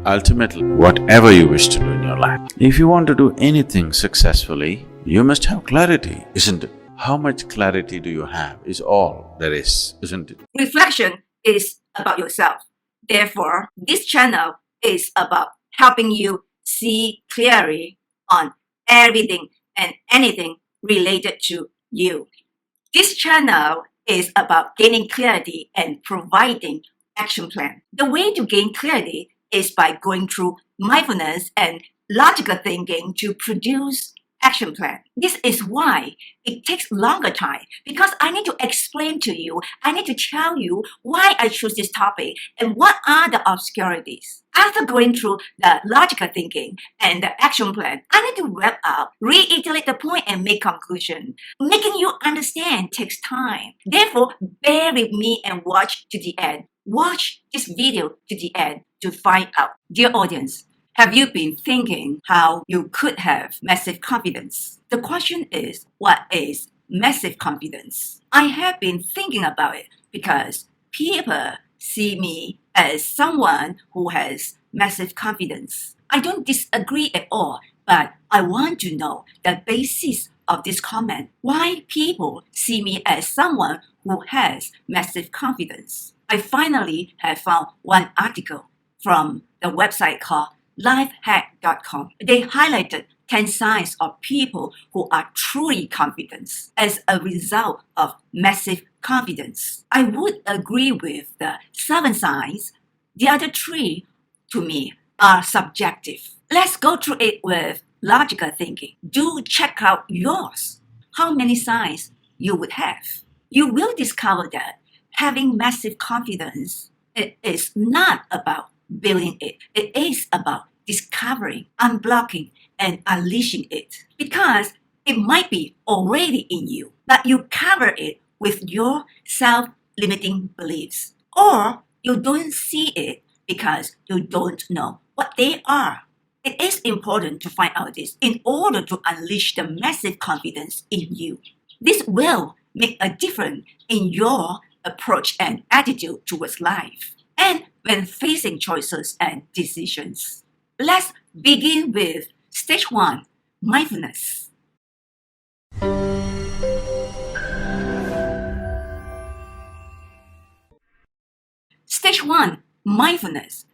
ultimately whatever you wish to do in your life. If you want to do anything successfully, you must have clarity, isn't it? How much clarity do you have is all there is, isn't it? Reflection is about yourself. Therefore, this channel is about helping you see clearly on everything and anything related to you. This channel is about gaining clarity and providing action plan. The way to gain clarity is by going through mindfulness and logical thinking to produce action plan. This is why it takes longer time, because I need to explain to you, I need to tell you why I choose this topic and what are the obscurities. After going through the logical thinking and the action plan, I need to wrap up, reiterate the point and make conclusion. Making you understand takes time. Therefore, bear with me and watch to the end. Watch this video to the end to find out. Dear audience, have you been thinking how you could have massive confidence? The question is, what is massive confidence? I have been thinking about it because people see me as someone who has massive confidence. I don't disagree at all, but I want to know the basis of this comment. Why people see me as someone who has massive confidence? I finally have found one article from the website called lifehack.com. They highlighted 10 signs of people who are truly confident as a result of massive confidence. I would agree with the 7 signs. The other 3, to me, are subjective. Let's go through it with logical thinking. Do check out yours. How many signs you would have? You will discover that having massive confidence, it is not about building it. It is about discovering, unblocking, and unleashing it. Because it might be already in you, but you cover it with your self-limiting beliefs. Or you don't see it because you don't know what they are. It is important to find out this in order to unleash the massive confidence in you. This will make a difference in your approach and attitude towards life, and when facing choices and decisions. Let's begin with stage 1, mindfulness. Stage 1, mindfulness.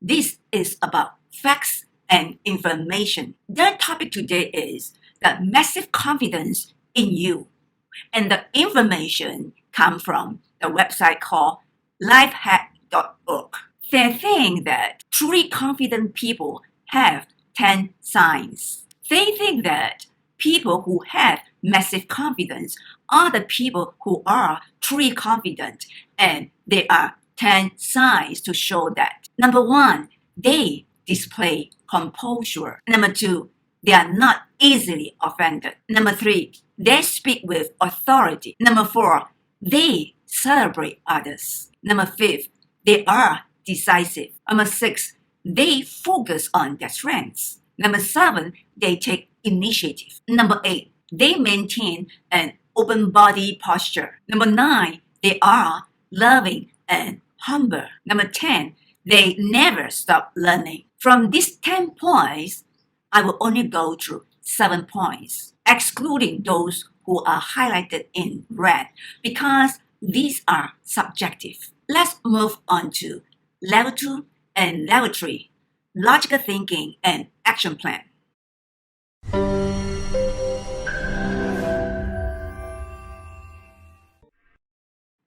This is about facts and information. The topic today is the massive confidence in you, and the information comes from the website called lifehack.org. They think that truly confident people have 10 signs. They think that people who have massive confidence are the people who are truly confident, and there are 10 signs to show that. Number 1, they display composure. Number 2, they are not easily offended. Number 3, they speak with authority. Number 4, they celebrate others. Number 5, they are decisive. Number 6, they focus on their strengths. Number 7, they take initiative. Number 8, they maintain an open body posture. Number 9, they are loving and humble. Number 10, they never stop learning. From these 10 points, I will only go through 7 points, excluding those who are highlighted in red, because these are subjective. Let's move on to level 2 and level 3, logical thinking and action plan.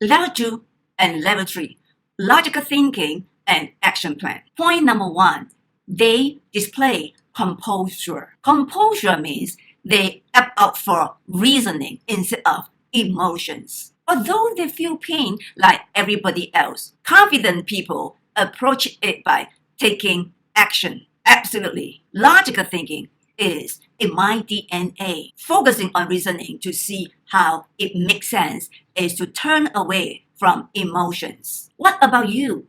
Level 2 and level 3, logical thinking and action plan. Point number 1, they display composure. Composure means they opt out for reasoning instead of emotions. Although they feel pain like everybody else, confident people approach it by taking action. Absolutely. Logical thinking is in my DNA. Focusing on reasoning to see how it makes sense is to turn away from emotions. What about you?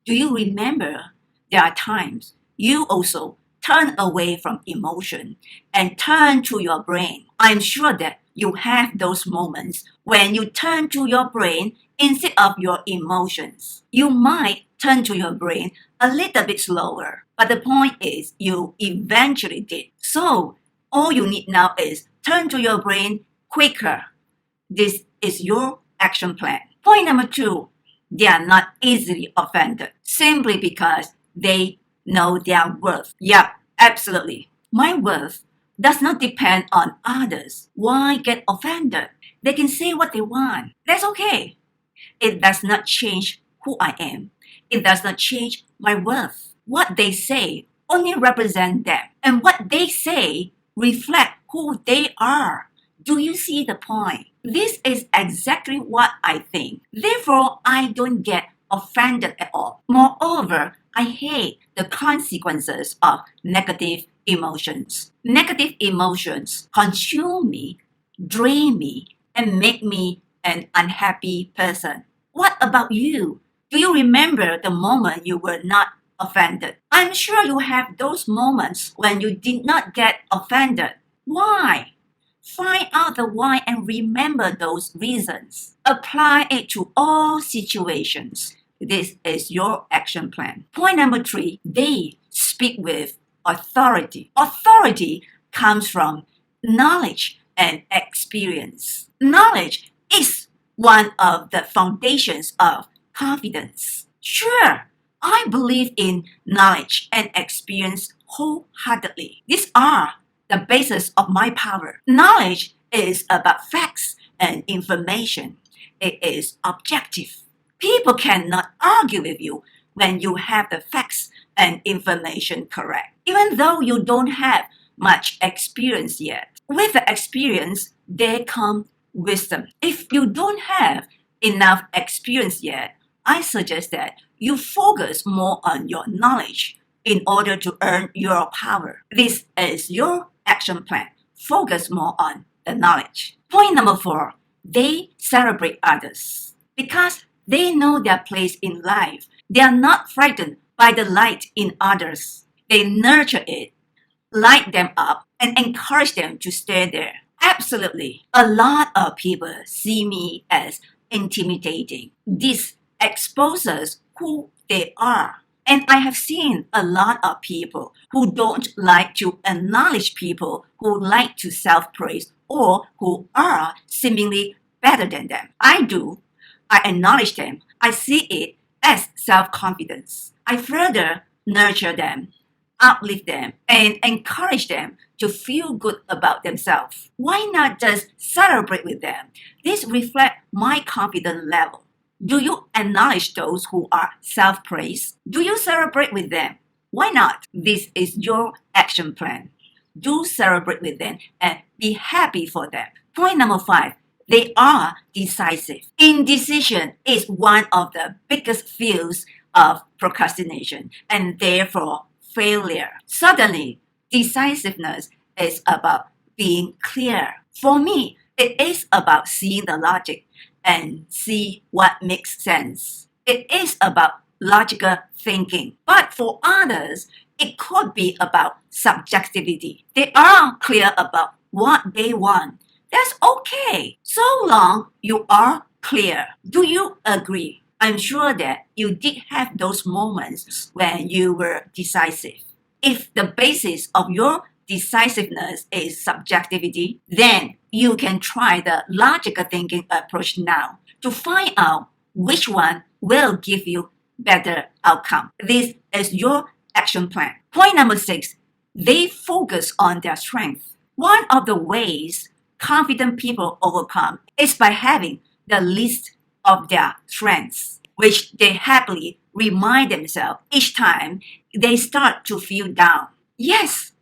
Do you remember there are times you also turn away from emotion and turn to your brain? I'm sure that you have those moments when you turn to your brain instead of your emotions. You might turn to your brain a little bit slower. But the point is, you eventually did. So, all you need now is turn to your brain quicker. This is your action plan. Point number 2, they are not easily offended simply because they know their worth. Yeah, absolutely. My worth does not depend on others. Why get offended? They can say what they want. That's okay. It does not change who I am. It does not change my worth. What they say only represent them, and what they say reflect who they are. Do you see the point? This is exactly what I think. Therefore, I don't get offended at all. Moreover, I hate the consequences of negative emotions. Negative emotions consume me, drain me, and make me an unhappy person. What about you? Do you remember the moment you were not offended? I'm sure you have those moments when you did not get offended. Why? Find out the why and remember those reasons. Apply it to all situations. This is your action plan. Point number 3, they speak with authority. Authority comes from knowledge and experience. Knowledge is one of the foundations of confidence. Sure, I believe in knowledge and experience wholeheartedly. These are the basis of my power. Knowledge is about facts and information. It is objective. People cannot argue with you when you have the facts and information correct, even though you don't have much experience yet. With the experience, there comes wisdom. If you don't have enough experience yet, I suggest that you focus more on your knowledge in order to earn your power. This is your action plan. Focus more on the knowledge. Point number 4, they celebrate others because they know their place in life. They are not frightened by the light in others. They nurture it, light them up, and encourage them to stay there. Absolutely. A lot of people see me as intimidating. This exposes who they are. And I have seen a lot of people who don't like to acknowledge people who like to self-praise or who are seemingly better than them. I do. I acknowledge them. I see it as self-confidence. I further nurture them, uplift them, and encourage them to feel good about themselves. Why not just celebrate with them? This reflects my confidence level. Do you acknowledge those who are self-praised? Do you celebrate with them? Why not? This is your action plan. Do celebrate with them and be happy for them. Point number 5, they are decisive. Indecision is one of the biggest fields of procrastination and therefore failure. Suddenly, decisiveness is about being clear. For me, it is about seeing the logic and see what makes sense. It is about logical thinking. But for others, it could be about subjectivity. They are clear about what they want. That's okay, so long you are clear. Do you agree? I'm sure that you did have those moments when you were decisive. If the basis of your decisiveness is subjectivity, then you can try the logical thinking approach now to find out which one will give you better outcome. This is your action plan. Point number 6, they focus on their strength. One of the ways confident people overcome is by having the list of their strengths, which they happily remind themselves each time they start to feel down. Yes,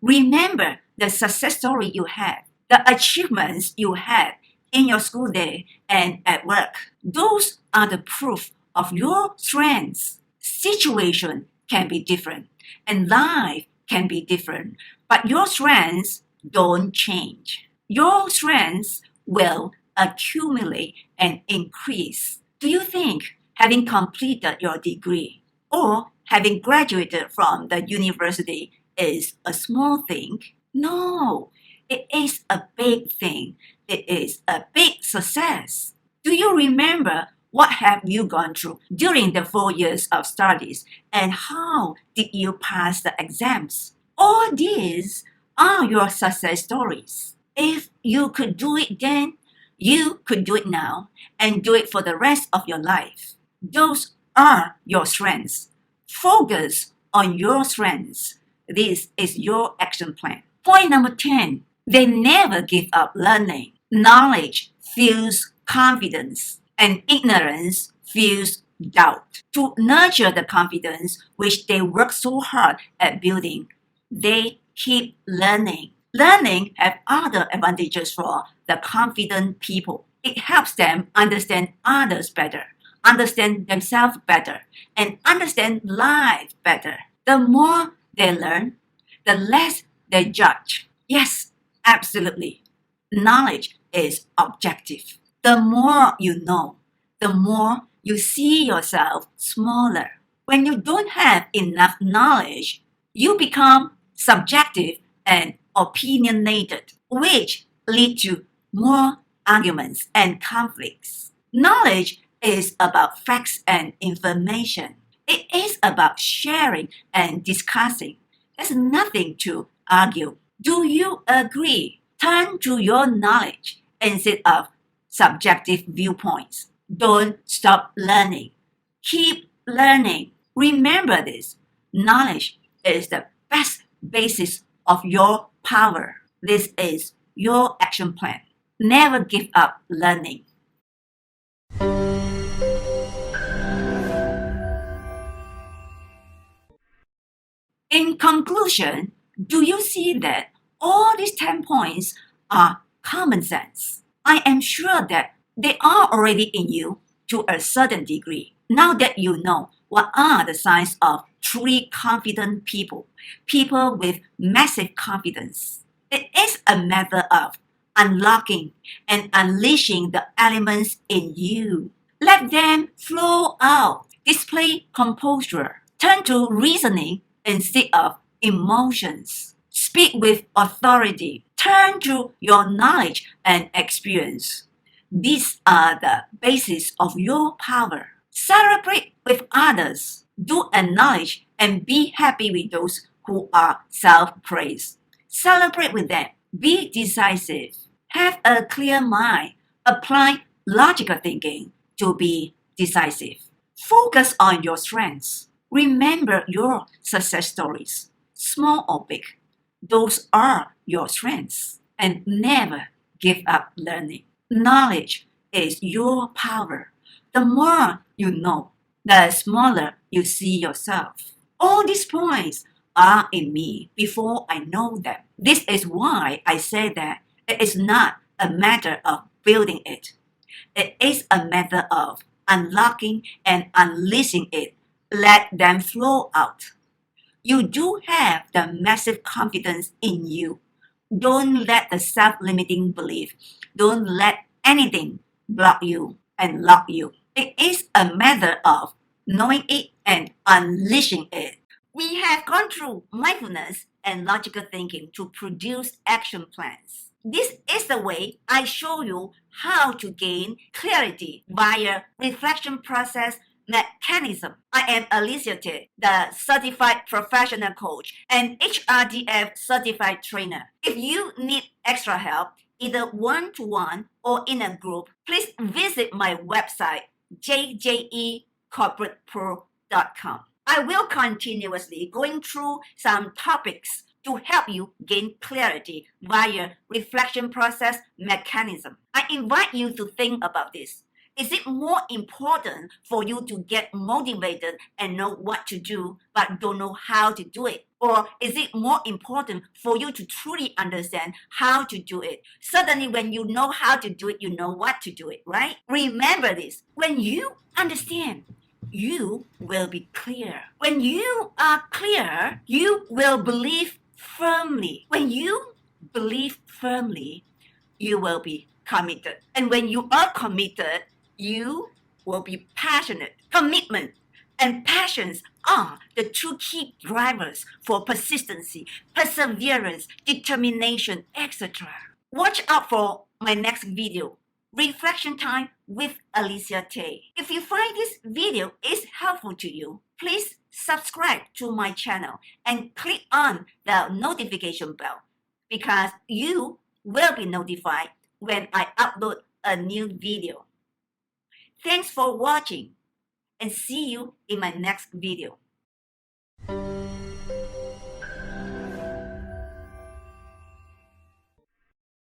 remember the success story you had, the achievements you had in your school day and at work. Those are the proof of your strengths. Situation can be different and life can be different, but your strengths don't change. Your strengths will accumulate and increase. Do you think having completed your degree or having graduated from the university is a small thing? No, it is a big thing. It is a big success. Do you remember What have you gone through during the 4 years of studies, and how did you pass the exams? All these are your success stories. If you could do it then, you could do it now and do it for the rest of your life. Those are your strengths. Focus on your strengths. This is your action plan. Point number 10. They never give up learning. Knowledge fuels confidence, and ignorance fuels doubt. To nurture the confidence which they work so hard at building, they keep learning. Learning has other advantages for the confident people. It helps them understand others better, understand themselves better, and understand life better. The more they learn, the less they judge. Yes, absolutely. Knowledge is objective. The more you know, the more you see yourself smaller. When you don't have enough knowledge, you become subjective and opinionated, which lead to more arguments and conflicts. Knowledge is about facts and information. It is about sharing and discussing. There's nothing to argue. Do you agree? Turn to your knowledge instead of subjective viewpoints. Don't stop learning. Keep learning. Remember this. Knowledge is the best basis of your power. This is your action plan. Never give up learning. In conclusion, do you see that all these 10 points are common sense? I am sure that they are already in you to a certain degree. Now that you know what are the signs of truly confident people, people with massive confidence, it is a matter of unlocking and unleashing the elements in you. Let them flow out. Display composure. Turn to reasoning instead of emotions. Speak with authority. Turn to your knowledge and experience. These are the basis of your power. Celebrate with others. Do acknowledge and be happy with those who are self-praised. Celebrate with them. Be decisive. Have a clear mind. Apply logical thinking to be decisive. Focus on your strengths. Remember your success stories, small or big. Those are your strengths. And never give up learning. Knowledge is your power. The more you know, the smaller you see yourself. All these points are in me before I know them. This is why I say that it is not a matter of building it. It is a matter of unlocking and unleashing it. Let them flow out. You do have the massive confidence in you. Don't let the self-limiting belief, don't let anything block you and lock you. It is a matter of knowing it and unleashing it. We have gone through mindfulness and logical thinking to produce action plans. This is the way I show you how to gain clarity via reflection process mechanism. I am Alicia Tate, the certified professional coach and HRDF certified trainer. If you need extra help, either one-to-one or in a group, please visit my website, jjecorporatepro.com. I will continuously going through some topics to help you gain clarity via reflection process mechanism. I invite you to think about this. Is it more important for you to get motivated and know what to do but don't know how to do it? Or is it more important for you to truly understand how to do it? Certainly when you know how to do it, you know what to do it, right? Remember this. When you understand, you will be clear. When you are clear, you will believe firmly. When you believe firmly, you will be committed. And when you are committed, you will be passionate. Commitment and passions are the two key drivers for persistency, perseverance, determination, etc. Watch out for my next video, Reflection Time with Alicia Tay. If you find this video is helpful to you, please subscribe to my channel and click on the notification bell because you will be notified when I upload a new video. Thanks for watching and see you in my next video.